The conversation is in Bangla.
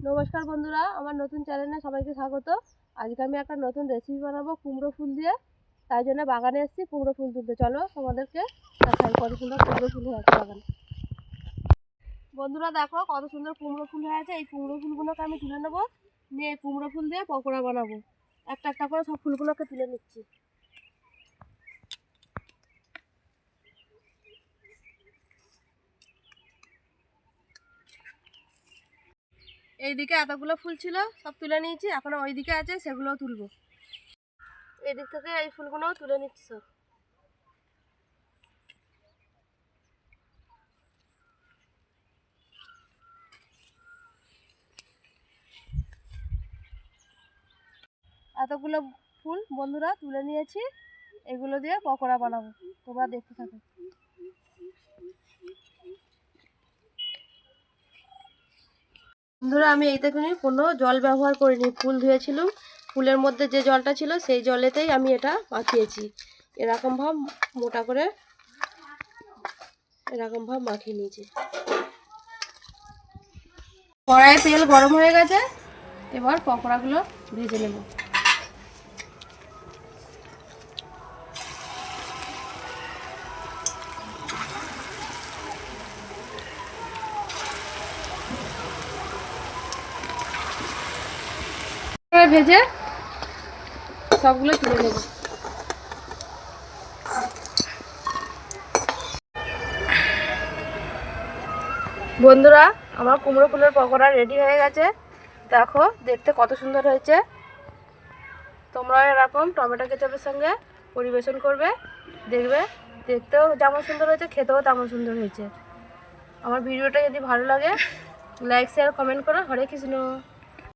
নমস্কার বন্ধুরা, আমার নতুন চ্যানেলে সবাইকে স্বাগত। আজকে আমি একটা নতুন রেসিপি বানাবো কুমড়ো ফুল দিয়ে। তাই জন্য বাগানে এসেছি কুমড়ো ফুল তুলতে। চলো তোমাদেরকে দেখাই কত সুন্দর কুমড়ো ফুল হয়েছে বাগানে। বন্ধুরা দেখো কত সুন্দর কুমড়ো ফুল হয়েছে। এই কুমড়ো ফুলগুলোকে আমি তুলে নেবো, নিয়ে এই কুমড়ো ফুল দিয়ে পকোড়া বানাবো। একটা একটা করে সব ফুলগুলোকে তুলে নিচ্ছি। এইদিকে এতগুলো ফুল ছিল, সব তুলে নিয়েছি। এখনো ওইদিকে আছে, সেগুলোও তুলবো। এদিক থেকে এই ফুলগুলোও তুলে নিচ্ছি সব। এতগুলো ফুল বন্ধুরা তুলে নিয়েছি, এগুলো দিয়ে পকোড়া বানাবো। তোমরা দেখতে থাকো। বন্ধুরা আমি এইটাকে কোনো জল ব্যবহার করিনি, ফুল ধুয়েছিলাম, ফুলের মধ্যে যে জলটা ছিল সেই জলেতেই আমি এটা মাখিয়েছি। এরকম ভাব মোটা করে এরকম ভাব মাখিয়ে নিয়েছি। কড়াইয়ে তেল গরম হয়ে গেছে, এবার পকোড়াগুলো ভেজে নেব। ভেজে সবগুলো তুলে নেব। বন্ধুরা আমার কুমড়ো ফুলের পকোড়া রেডি হয়ে গেছে। দেখো দেখতে কত সুন্দর হয়েছে। তোমরা এরকম টমেটো কেচাপের সঙ্গে পরিবেশন করবে, দেখবে দেখতেও যেমন সুন্দর হয়েছে, খেতেও তেমন সুন্দর হয়েছে। আমার ভিডিওটা যদি ভালো লাগে লাইক শেয়ার কমেন্ট করো। হরে কৃষ্ণ।